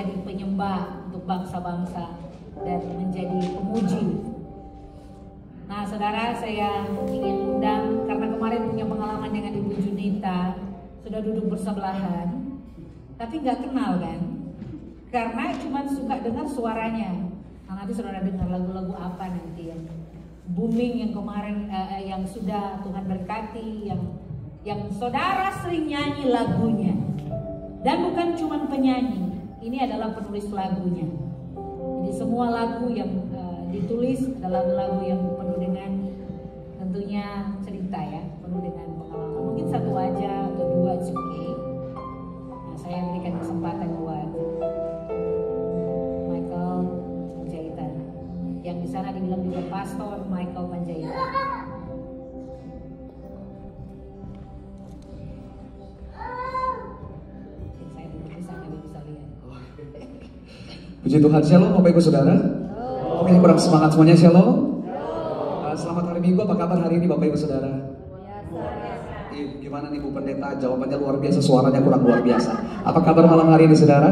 menjadi penyembah untuk bangsa-bangsa dan menjadi pemuji. Nah saudara, saya ingin undang karena kemarin punya pengalaman dengan Ibu Junita, sudah duduk bersebelahan, tapi nggak kenal kan? Karena cuma suka dengar suaranya. Nah nanti saudara dengar lagu-lagu apa nanti yang booming yang kemarin, yang sudah Tuhan berkati, yang saudara sering nyanyi lagunya. Dan bukan cuma penyanyi, ini adalah penulis lagunya. Jadi semua lagu yang ditulis adalah lagu yang penuh dengan tentunya cerita ya, penuh dengan pengalaman. Mungkin satu aja atau dua, it's okay. Nah, saya berikan kesempatan buat Michael Panjaitan, yang di sana dibilang juga Pastor Michael Panjaitan. Saya duduk di sana bisa lihat. Puji Tuhan, shalom Bapak Ibu Saudara. Oke, kurang semangat semuanya, shalom. Selamat hari Minggu, apa kabar hari ini Bapak Ibu Saudara? Gimana nih Bu Pendeta? Jawabannya luar biasa, suaranya kurang luar biasa. Apa kabar malam hari ini Saudara?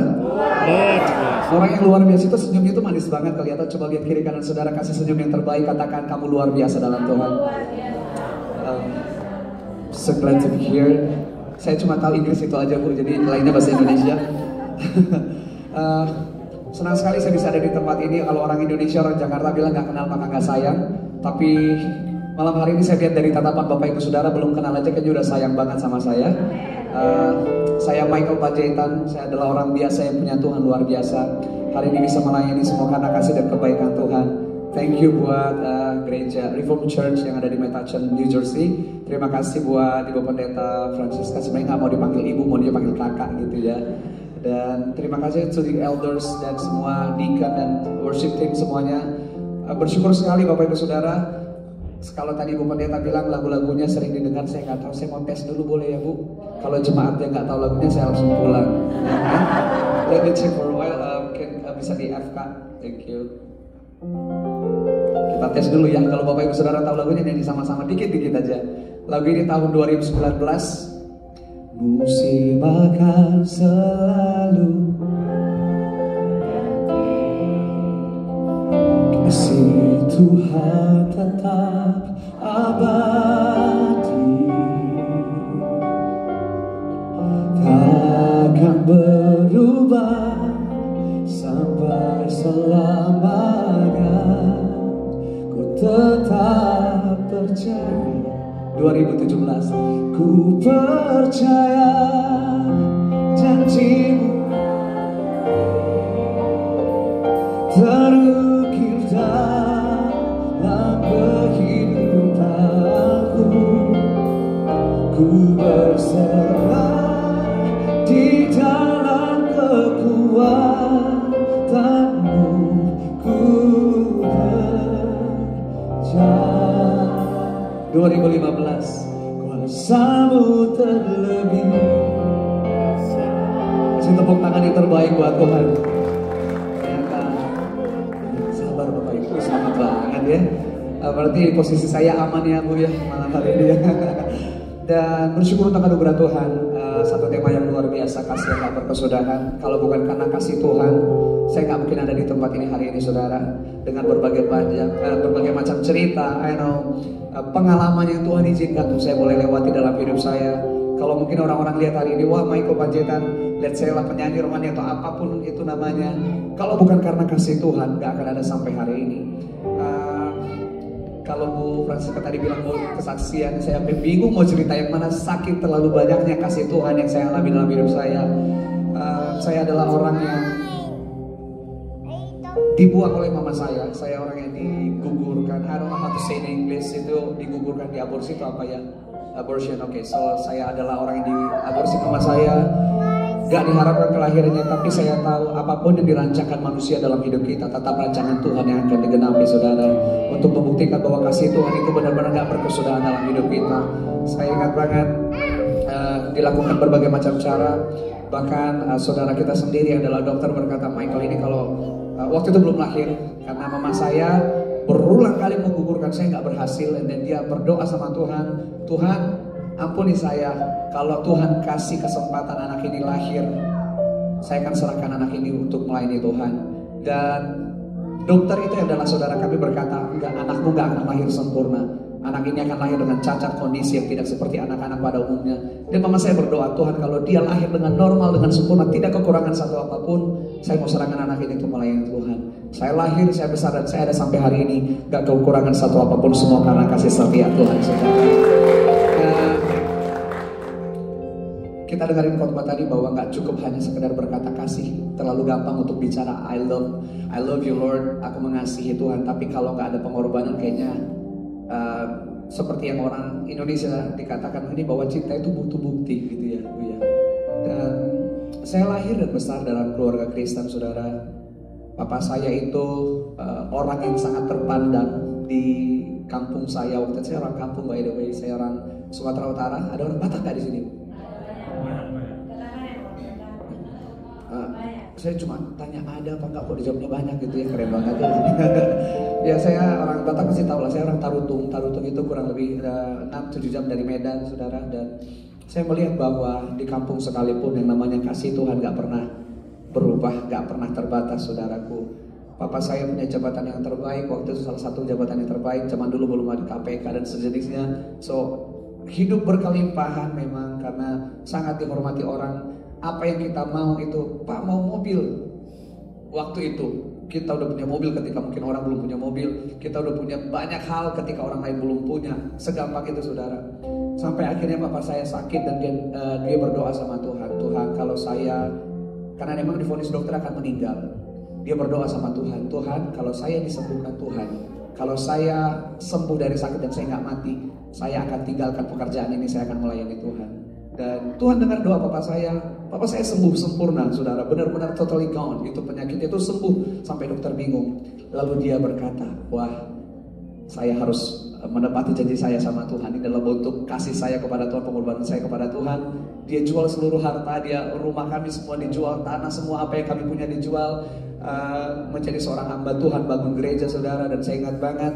Orang yang luar biasa itu senyumnya itu manis banget kelihatan. Coba lihat kiri kanan Saudara, kasih senyum yang terbaik, katakan kamu luar biasa dalam Tuhan. So glad to be here. Saya cuma tahu Inggris itu aja Bu, jadi lainnya bahasa Indonesia. Senang sekali saya bisa ada di tempat ini. Kalau orang Indonesia, orang Jakarta bilang gak kenal maka gak sayang. Tapi malam hari ini saya lihat dari tatapan Bapak Ibu Saudara, belum kenal aja kayaknya udah sayang banget sama saya. Saya Michael Panjaitan, saya adalah orang biasa yang punya Tuhan luar biasa. Hari ini bisa melayani semua karena kasih dan kebaikan Tuhan. Thank you buat gereja Reformed Church yang ada di Metuchen, New Jersey. Terima kasih buat Ibu Pendeta Francisca, sebenarnya gak mau dipanggil ibu, mau dia panggil kakak gitu ya. Dan terima kasih to the elders dan semua deacon dan worship team semuanya. Bersyukur sekali Bapak Ibu Saudara. Kalau tadi Ibu Pendeta bilang lagu-lagunya sering didengar, saya nggak tahu, saya mau tes dulu boleh ya Bu? Kalau jemaatnya nggak tahu lagunya, saya langsung pulang. Let me check for a while. Mungkin bisa di FK. Thank you. Kita tes dulu ya. Kalau Bapak Ibu Saudara tahu lagunya, nyanyi sama-sama dikit-dikit aja. Lagu ini tahun 2019. Musim akan selalu kasih Tuhan tetap abadi, takkan berubah sampai selamanya. Ku tetap percaya. 2017, ku percaya janjimu terukir dalam kehidupanku. Ku berserah di dalam kekuatanmu. Ku percaya. 2015, kuasamu terlebih. Kasih tepuk tangan yang terbaik buat Tuhan. Sabar Bapak Ibu, selamat banget ya. Berarti posisi saya aman ya Bu ya malam hari ini ya. Dan bersyukur untuk anugerah Tuhan. Satu tema yang luar biasa, kasih yang tak berkesudahan. Kalau bukan karena kasih Tuhan, saya nggak mungkin ada di tempat ini hari ini Saudara. Dengan berbagai macam cerita, I know, pengalaman yang Tuhan izinkan untuk saya boleh lewati dalam hidup saya. Kalau mungkin orang-orang lihat hari ini, wah Michael Panjaitan, lihat saya lah penyanyi rohani atau apapun itu namanya. Kalau bukan karena kasih Tuhan, nggak akan ada sampai hari ini. Kalau Bu Francisca tadi bilang mau kesaksian, saya bingung mau cerita yang mana, saking terlalu banyaknya kasih Tuhan yang saya alami dalam hidup saya. Saya adalah orang yang dibuang oleh mama saya orang yang digugurkan. I don't know how to say in English, itu digugurkan, diaborsi itu apa ya? Abortion, oke. So saya adalah orang yang diaborsi mama saya. Gak diharapkan kelahirannya, tapi saya tahu apapun yang dirancangkan manusia dalam hidup kita, tetap rancangan Tuhan yang akan digenapi Saudara. Untuk membuktikan bahwa kasih Tuhan itu benar-benar gak berkesudahan dalam hidup kita. Saya ingat banget dilakukan berbagai macam cara. Bahkan saudara kita sendiri yang adalah dokter berkata, Michael ini kalau waktu itu belum lahir, karena mama saya berulang kali menggugurkan saya nggak berhasil, dan dia berdoa sama Tuhan, Tuhan ampuni saya, kalau Tuhan kasih kesempatan anak ini lahir, saya akan serahkan anak ini untuk melayani Tuhan. Dan dokter itu yang adalah saudara kami berkata, enggak, anakmu enggak akan lahir sempurna. Anak ini akan lahir dengan cacat kondisi yang tidak seperti anak-anak pada umumnya. Dan mama saya berdoa, Tuhan kalau dia lahir dengan normal, dengan sempurna, tidak kekurangan satu apapun, saya mau serahkan anak ini untuk melayani Tuhan. Saya lahir, saya besar, dan saya ada sampai hari ini, gak kekurangan satu apapun, semua karena kasih setia Tuhan. Kita dengerin khotbah tadi bahwa gak cukup hanya sekedar berkata kasih. Terlalu gampang untuk bicara I love you Lord, aku mengasihi Tuhan. Tapi kalau gak ada pengorbanan kayaknya seperti yang orang Indonesia dikatakan ini bahwa cinta itu butuh bukti gitu ya, Bu ya. Dan saya lahir dan besar dalam keluarga Kristen, saudara. Papa saya itu orang yang sangat terpandang di kampung saya. Waktu itu saya orang kampung, by the way, saya orang Sumatera Utara. Ada orang Batak nggak di sini? Saya cuma tanya ada apa enggak, kok dijawabnya banyak gitu ya, keren banget ya. Ya saya orang Batak pasti tahu lah, saya orang Tarutung. Tarutung itu kurang lebih 6-7 jam dari Medan, saudara. Dan saya melihat bahwa di kampung sekalipun yang namanya kasih Tuhan gak pernah berubah, gak pernah terbatas, saudaraku. Papa saya punya jabatan yang terbaik, waktu itu salah satu jabatan yang terbaik, zaman dulu belum ada KPK dan sejenisnya. So hidup berkelimpahan memang karena sangat dihormati orang. Apa yang kita mau itu, Pak mau mobil. Waktu itu kita udah punya mobil ketika mungkin orang belum punya mobil. Kita udah punya banyak hal ketika orang lain belum punya. Segampang itu, saudara. Sampai akhirnya papa saya sakit dan dia berdoa sama Tuhan. Tuhan kalau saya, karena memang divonis dokter akan meninggal, dia berdoa sama Tuhan. Tuhan kalau saya disembuhkan Tuhan, kalau saya sembuh dari sakit dan saya nggak mati, saya akan tinggalkan pekerjaan ini, saya akan melayani Tuhan. Dan Tuhan dengar doa papa saya sembuh sempurna, saudara, benar-benar totally gone. Itu penyakit itu sembuh sampai dokter bingung. Lalu dia berkata, wah, saya harus menepati janji saya sama Tuhan. Ini adalah bentuk kasih saya kepada Tuhan, pengorbanan saya kepada Tuhan. Dia jual seluruh harta, rumah kami semua dijual, tanah semua apa yang kami punya dijual, menjadi seorang hamba Tuhan, bangun gereja, saudara. Dan saya ingat banget,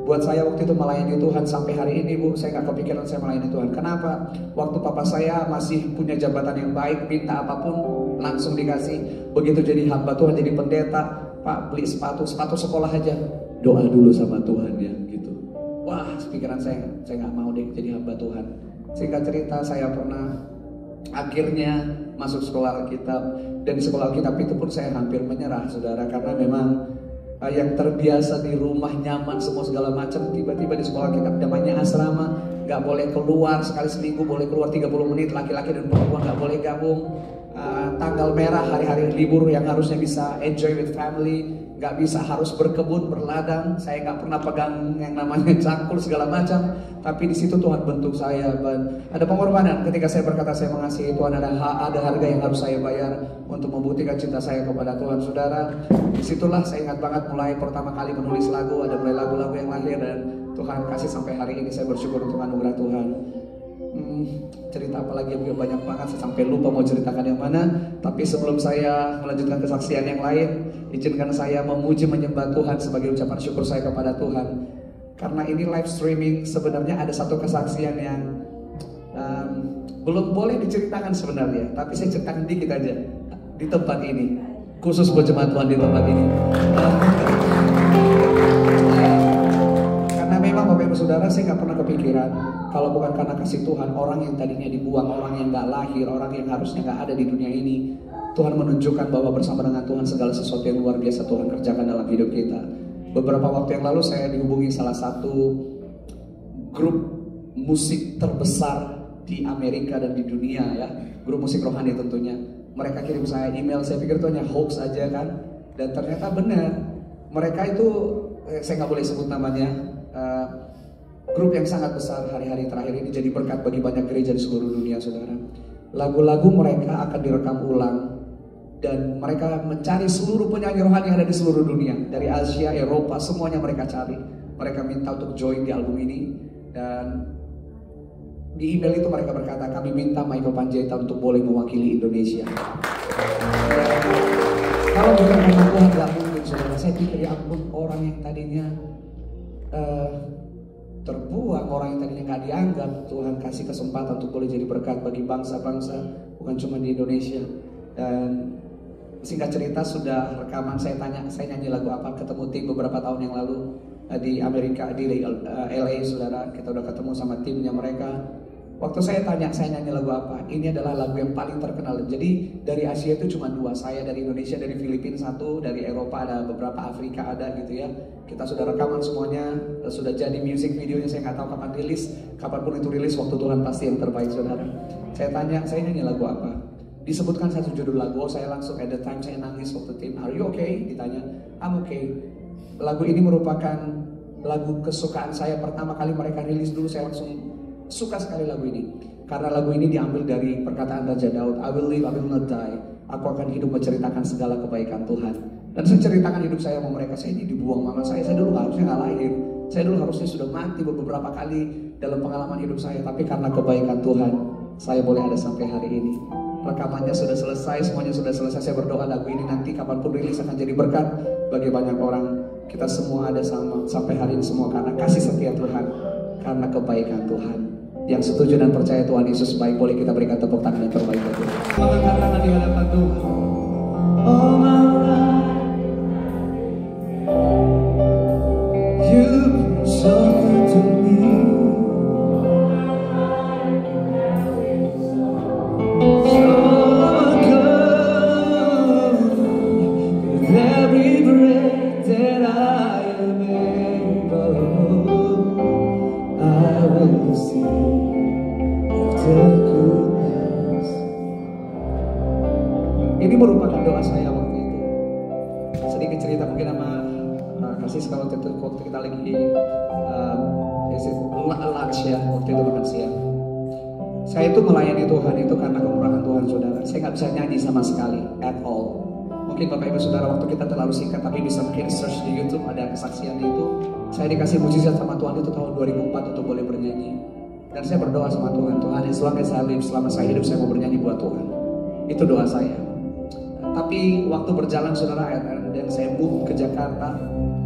buat saya waktu itu melayani Tuhan sampai hari ini, Bu, saya gak kepikiran saya melayani Tuhan. Kenapa? Waktu papa saya masih punya jabatan yang baik, minta apapun langsung dikasih. Begitu jadi hamba Tuhan, jadi pendeta, Pak beli sepatu sekolah aja, doa dulu sama Tuhan ya gitu. Wah, pikiran saya gak mau deh jadi hamba Tuhan. Singkat cerita, saya pernah akhirnya masuk sekolah Alkitab. Dan di sekolah Alkitab itu pun saya hampir menyerah, saudara, karena memang yang terbiasa di rumah nyaman semua segala macam, tiba-tiba di sekolah kita namanya asrama, nggak boleh keluar, sekali seminggu boleh keluar 30 menit, laki-laki dan perempuan nggak boleh gabung. Tanggal merah, hari-hari libur yang harusnya bisa enjoy with family, nggak bisa, harus berkebun, berladang. Saya nggak pernah pegang yang namanya cangkul segala macam, tapi di situ Tuhan bentuk saya. Ada pengorbanan ketika saya berkata saya mengasihi Tuhan, ada harga yang harus saya bayar untuk membuktikan cinta saya kepada Tuhan, saudara. Disitulah saya ingat banget mulai pertama kali menulis lagu, ada mulai lagu-lagu yang lahir dan Tuhan kasih sampai hari ini. Saya bersyukur untuk anugerah Tuhan. Cerita apa lagi yang banyak banget, saya sampai lupa mau ceritakan yang mana. Tapi sebelum saya melanjutkan kesaksian yang lain, izinkan saya memuji menyembah Tuhan sebagai ucapan syukur saya kepada Tuhan. Karena ini live streaming, sebenarnya ada satu kesaksian yang belum boleh diceritakan sebenarnya, tapi saya ceritakan dikit aja di tempat ini, khusus buat jemaat Tuhan di tempat ini. Karena memang Bapak Ibu Saudara, saya gak pernah kepikiran kalau bukan karena kasih Tuhan, orang yang tadinya dibuang, orang yang gak lahir, orang yang harusnya gak ada di dunia ini, Tuhan menunjukkan bahwa bersama dengan Tuhan segala sesuatu yang luar biasa Tuhan kerjakan dalam hidup kita. Beberapa waktu yang lalu saya dihubungi salah satu grup musik terbesar di Amerika dan di dunia ya, grup musik rohani tentunya. Mereka kirim saya email, saya pikir itu hanya hoax aja kan, dan ternyata benar. Mereka itu, saya nggak boleh sebut namanya, grup yang sangat besar hari-hari terakhir ini jadi berkat bagi banyak gereja di seluruh dunia, saudara. Lagu-lagu mereka akan direkam ulang dan mereka mencari seluruh penyanyi rohani yang ada di seluruh dunia, dari Asia, Eropa, semuanya mereka cari. Mereka minta untuk join di album ini dan di email itu mereka berkata, kami minta Michael Panjaitan untuk boleh mewakili Indonesia. Kalau bukan karena Tuhan gak mungkin, saudara. Saya pikir ya ampun, orang yang tadinya terbuang, orang yang tadinya gak dianggap, Tuhan kasih kesempatan untuk boleh jadi berkat bagi bangsa-bangsa, bukan cuma di Indonesia. Dan singkat cerita sudah rekaman, saya tanya saya nyanyi lagu apa, ketemu tim beberapa tahun yang lalu di Amerika, di LA saudara, kita udah ketemu sama timnya mereka. Waktu saya tanya saya nyanyi lagu apa, ini adalah lagu yang paling terkenal. Jadi dari Asia itu cuma 2, saya dari Indonesia, dari Filipina 1, dari Eropa ada beberapa, Afrika ada gitu ya. Kita sudah rekaman semuanya, sudah jadi music videonya, saya nggak tahu kapan rilis, kapanpun itu rilis, waktu Tuhan pasti yang terbaik saudara. Saya tanya, saya nyanyi lagu apa? Disebutkan satu judul lagu, saya langsung at the time saya nangis waktu tim, are you okay? Ditanya, I'm okay. Lagu ini merupakan lagu kesukaan saya, pertama kali mereka rilis dulu saya langsung suka sekali lagu ini. Karena lagu ini diambil dari perkataan Raja Daud, I will live, I will not die. Aku akan hidup menceritakan segala kebaikan Tuhan. Dan saya ceritakan hidup saya sama mereka, saya ini dibuang mama saya dulu harusnya nggak lahir. Saya dulu harusnya sudah mati beberapa kali dalam pengalaman hidup saya. Tapi karena kebaikan Tuhan, saya boleh ada sampai hari ini. Rekamannya sudah selesai, semuanya sudah selesai. Saya berdoa lagu ini nanti kapanpun rilis akan jadi berkat bagi banyak orang. Kita semua ada sama sampai hari ini semua karena kasih setia Tuhan, karena kebaikan Tuhan. Yang setuju dan percaya Tuhan Yesus baik, boleh kita berikan tepuk tangan yang terbaik buat Tuhan. Mengangkat tangan di hadapan Tuhan. Oh my God, you've been so good to me. So good with every breath that I am able. I will sing of the goodness. Ini merupakan doa saya waktu itu. Sedikit cerita mungkin sama kasih kalau waktu kita lagi lunch ya, waktu itu makan siang. Saya itu melayani Tuhan itu karena kemurahan Tuhan saudara. Saya nggak bisa nyanyi sama sekali at all. Mungkin Bapak Ibu Saudara waktu kita terlalu singkat, tapi bisa mungkin search di YouTube ada kesaksian itu. Saya dikasih mujizat sama Tuhan itu tahun 2004 untuk boleh bernyanyi. Dan saya berdoa sama Tuhan, Tuhan as long as I live, selama saya hidup saya mau bernyanyi buat Tuhan. Itu doa saya. Tapi waktu berjalan saudara, dan saya move ke Jakarta.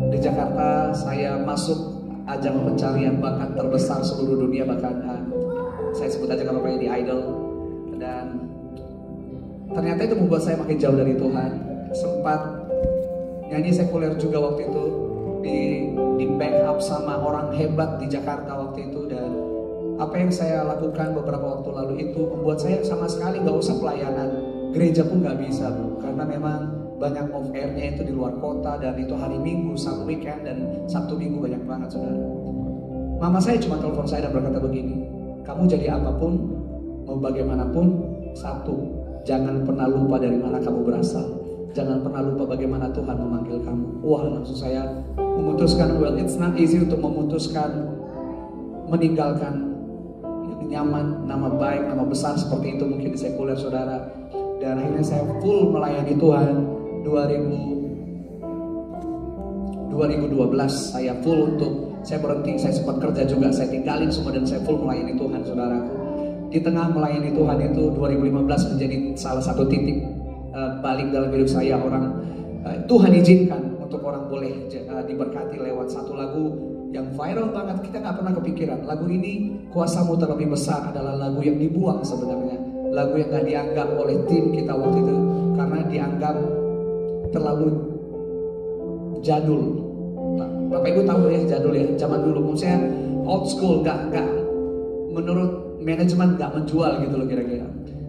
Di Jakarta saya masuk ajang pencarian bakat terbesar seluruh dunia, bahkan saya sebut aja kalau kayak di Idol. Dan ternyata itu membuat saya makin jauh dari Tuhan. Sempat nyanyi sekuler juga waktu itu, di backup sama orang hebat di Jakarta waktu itu. Dan apa yang saya lakukan beberapa waktu lalu itu membuat saya sama sekali nggak usah pelayanan gereja pun nggak bisa, karena memang banyak off airnya itu di luar kota, dan itu hari Minggu, Sabtu weekend, dan Sabtu Minggu banyak banget saudara. Mama saya cuma telepon saya dan berkata begini, kamu jadi apapun, mau bagaimanapun, satu, jangan pernah lupa dari mana kamu berasal. Jangan pernah lupa bagaimana Tuhan memanggil kamu. Wah, langsung saya memutuskan, well it's not easy untuk memutuskan meninggalkan yang nyaman, nama baik, nama besar seperti itu mungkin di sekuler saudara. Dan akhirnya saya full melayani Tuhan. 2012 saya full untuk, saya berhenti, saya sempat kerja juga, saya tinggalin semua dan saya full melayani Tuhan saudaraku. Di tengah melayani Tuhan itu 2015 menjadi salah satu titik balik dalam hidup saya. Tuhan izinkan untuk orang boleh diberkati lewat satu lagu yang viral banget. Kita gak pernah kepikiran lagu ini, Kuasamu Terlebih Besar, adalah lagu yang dibuang sebenarnya. Lagu yang gak dianggap oleh tim kita waktu itu karena dianggap terlalu jadul. Bapak Ibu tahu ya jadul ya, zaman dulu maksudnya old school, gak menurut manajemen gak menjual gitu loh kira-kira.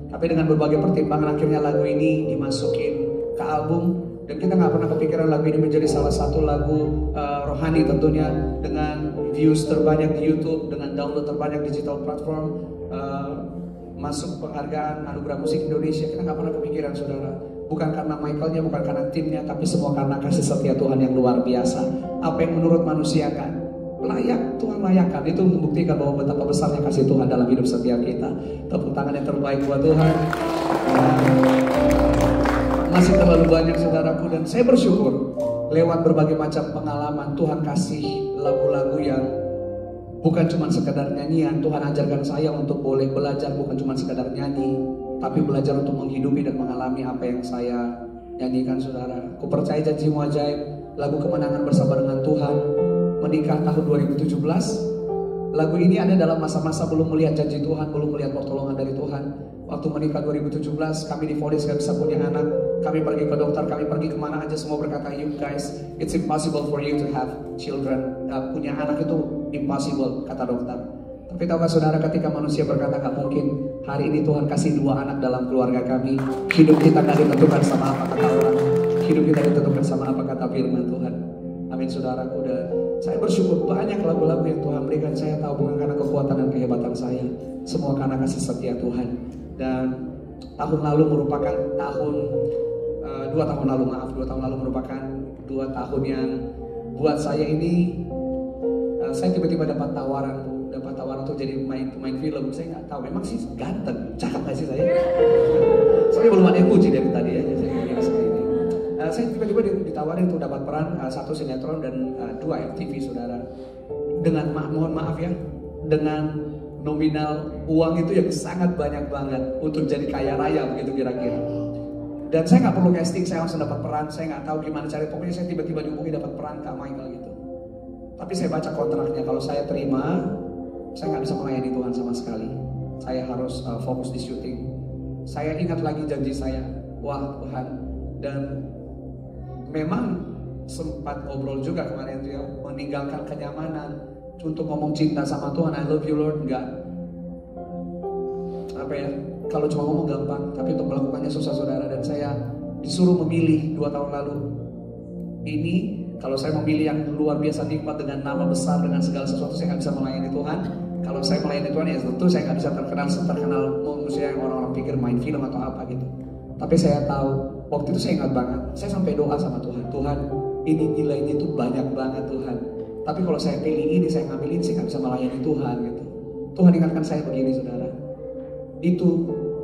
Tapi dengan berbagai pertimbangan akhirnya lagu ini dimasukin ke album. Dan kita gak pernah kepikiran lagu ini menjadi salah satu lagu rohani tentunya, dengan views terbanyak di YouTube, dengan download terbanyak digital platform, masuk penghargaan Anugerah Musik Indonesia. Kita gak pernah kepikiran saudara. Bukan karena Michaelnya, bukan karena timnya, tapi semua karena kasih setia Tuhan yang luar biasa. Apa yang menurut manusia kan layak, Tuhan layakkan. Itu membuktikan bahwa betapa besarnya kasih Tuhan dalam hidup setiap kita. Tepuk tangan yang terbaik buat Tuhan. Masih terlalu banyak saudaraku, dan saya bersyukur lewat berbagai macam pengalaman Tuhan kasih lagu-lagu yang bukan cuma sekadar nyanyian. Tuhan ajarkan saya untuk boleh belajar bukan cuma sekadar nyanyi, tapi belajar untuk menghidupi dan mengalami apa yang saya nyanyikan saudara. Ku percaya janjimu ajaib, lagu kemenangan bersama dengan Tuhan, menikah tahun 2017. Lagu ini ada dalam masa-masa belum melihat janji Tuhan, belum melihat pertolongan dari Tuhan. Waktu menikah 2017, kami divonis gak bisa punya anak. Kami pergi ke dokter, kami pergi kemana aja, semua berkata, you guys, it's impossible for you to have children. Punya anak itu impossible, kata dokter. Tapi tahukah saudara, ketika manusia berkata gak mungkin, hari ini Tuhan kasih 2 anak dalam keluarga kami. Hidup kita gak ditentukan sama apa kata orang, hidup kita ditentukan sama apa kata firman Tuhan. Amin saudaraku. Dan saya bersyukur banyak lagu-lagu yang Tuhan berikan. Saya tahu bukan karena kekuatan dan kehebatan saya, semua karena kasih setia Tuhan. Dan tahun lalu merupakan tahun 2 tahun lalu merupakan 2 tahun yang buat saya ini, saya tiba-tiba dapat tawaran tuh jadi main film. Saya nggak tahu, memang sih ganteng, cakep nggak sih saya? Soalnya belum ada yang puji dari tadi ya, saya biasa ini. Saya tiba-tiba ditawarin untuk dapat peran 1 sinetron dan 2 FTV saudara. Dengan mohon maaf ya, dengan nominal uang itu yang sangat banyak banget untuk jadi kaya raya begitu kira-kira. Dan saya nggak perlu casting, saya langsung dapat peran. Saya nggak tahu gimana cari, pokoknya saya tiba-tiba dihubungi dapat peran Kak Michael gitu. Tapi saya baca kontraknya, kalau saya terima, saya nggak bisa melayani Tuhan sama sekali. Saya harus fokus di syuting. Saya ingat lagi janji saya, wah Tuhan. Dan memang sempat ngobrol juga kemarin itu ya, meninggalkan kenyamanan untuk ngomong cinta sama Tuhan, I love you Lord, enggak. Apa ya? Kalau cuma ngomong gampang, tapi untuk melakukannya susah saudara. Dan saya disuruh memilih 2 tahun lalu. Ini kalau saya memilih yang luar biasa nikmat dengan nama besar, dengan segala sesuatu, saya nggak bisa melayani Tuhan. Kalau saya melayani Tuhan ya tentu saya nggak bisa terkenal manusia yang orang-orang pikir main film atau apa gitu. Tapi saya tahu, waktu itu saya ingat banget, saya sampai doa sama Tuhan, Tuhan ini nilainya itu banyak banget Tuhan. Tapi kalau saya pilih ini, saya ngambil ini, saya nggak bisa melayani Tuhan gitu. Tuhan ingatkan saya begini saudara, itu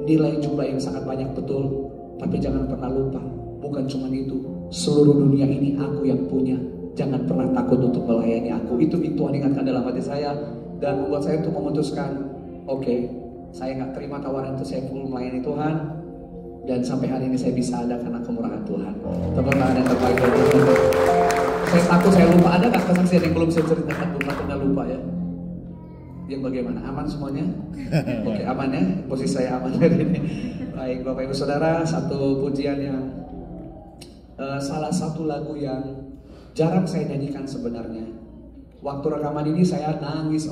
nilai jumlah yang sangat banyak betul, tapi jangan pernah lupa, bukan cuma itu, seluruh dunia ini aku yang punya. Jangan pernah takut untuk melayani aku. Itu Tuhan ingatkan dalam hati saya dan membuat saya untuk memutuskan, oke, saya nggak terima tawaran itu, saya full melayani Tuhan. Dan sampai hari ini saya bisa ada karena kemurahan Tuhan. Tepuk tangan yang terbaik buat Tuhan. Saya takut saya lupa. Ada nggak kesaksian yang belum saya ceritakan, belum pernah lupa ya? Yang bagaimana? Aman semuanya? Oke, aman ya? Posisi saya aman hari ini. Baik, Bapak Ibu Saudara, satu pujian yang salah satu lagu yang jarang saya nyanyikan sebenarnya. Waktu rekaman ini saya nangis,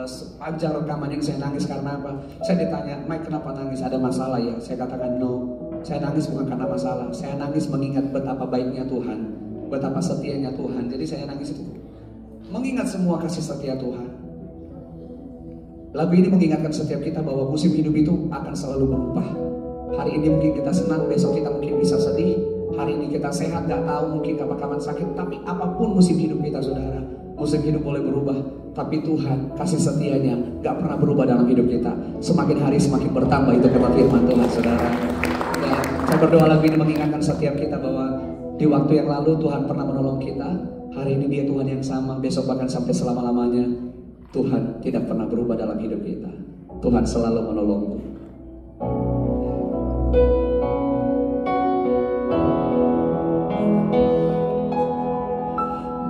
sepanjang rekaman ini saya nangis karena apa? Saya ditanya, Mike kenapa nangis? Ada masalah ya? Saya katakan no, saya nangis bukan karena masalah. Saya nangis mengingat betapa baiknya Tuhan, betapa setianya Tuhan. Jadi saya nangis itu mengingat semua kasih setia Tuhan. Lagu ini mengingatkan setiap kita bahwa musim hidup itu akan selalu berubah. Hari ini mungkin kita senang, besok kita mungkin bisa sedih. Hari ini kita sehat, gak tahu mungkin kapan-kapan sakit. Tapi apapun musim hidup kita saudara, musim hidup boleh berubah, tapi Tuhan kasih setianya gak pernah berubah dalam hidup kita. Semakin hari semakin bertambah, itu kata firman Tuhan saudara. Dan saya berdoa lagu ini mengingatkan setiap kita bahwa di waktu yang lalu Tuhan pernah menolong kita. Hari ini Dia Tuhan yang sama, besok bahkan sampai selama-lamanya. Tuhan tidak pernah berubah dalam hidup kita. Tuhan selalu menolongmu.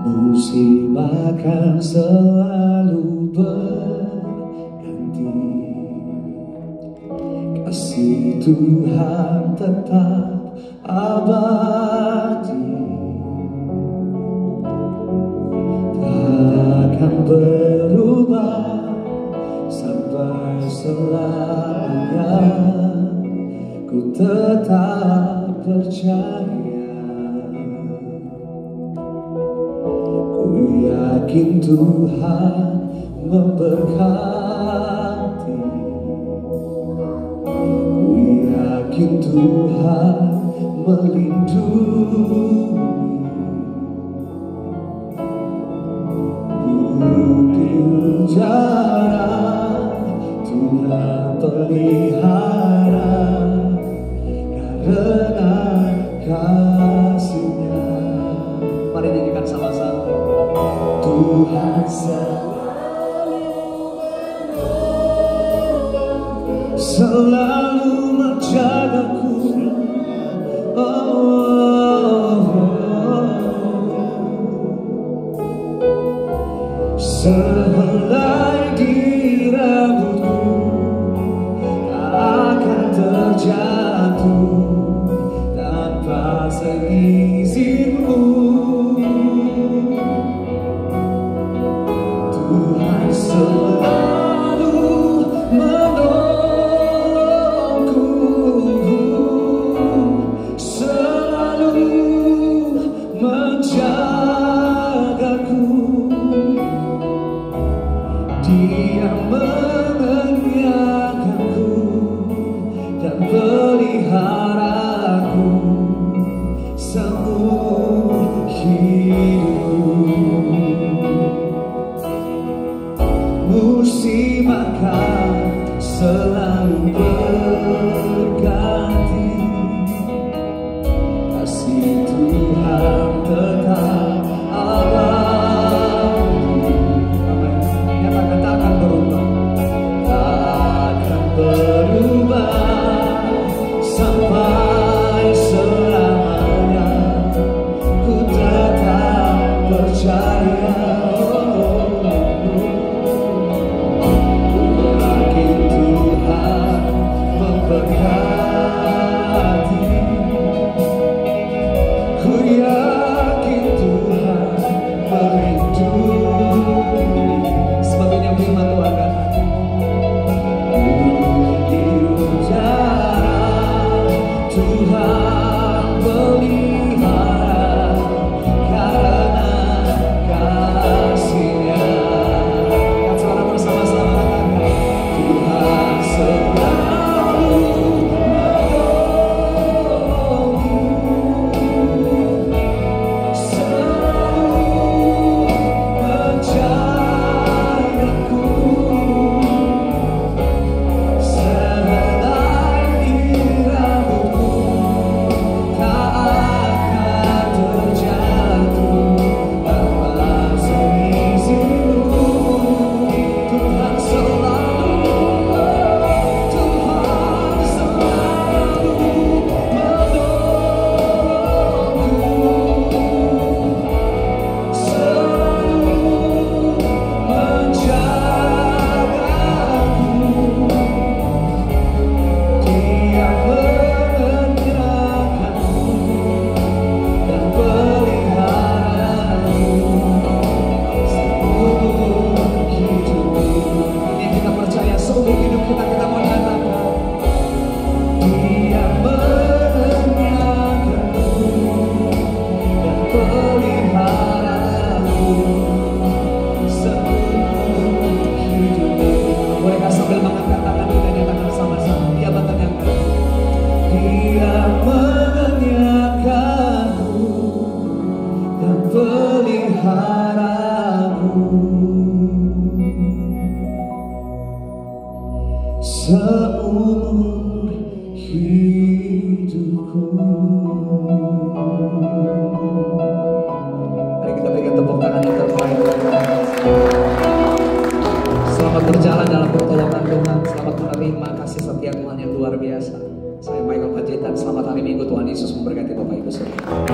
Musim akan selalu berganti, kasih Tuhan tetap abadi, takkan berubah sampai selamanya. Ku tetap percaya, yakin Tuhan memberkati, ku yakin Tuhan melindungi, bukti jarak Tuhan pelihara karena kasih-Nya. Mari nyanyikan sama-sama. Tuhan selalu menjagaku, oh, jatuh tanpa seizinmu. Tuhan selalu menolongku, selalu menjagaku. Dia mengenyangkanku dan peliharaku seumur hidupku. Musim akan selalu berganti, kasih Tuhan tetap abadi. Nyatakan tak akan berubah, tak akan berubah sampai selamanya. Ku tetap percaya. Seumur hidupku. Mari kita berikan tepuk tangan yang terbaik. Selamat berjalan dalam pertolongan Tuhan. Selamat menerima kasih setia Tuhan yang luar biasa. Saya Michael Panjaitan. Selamat hari Minggu. Tuhan Yesus memberkati Bapak Ibu semua.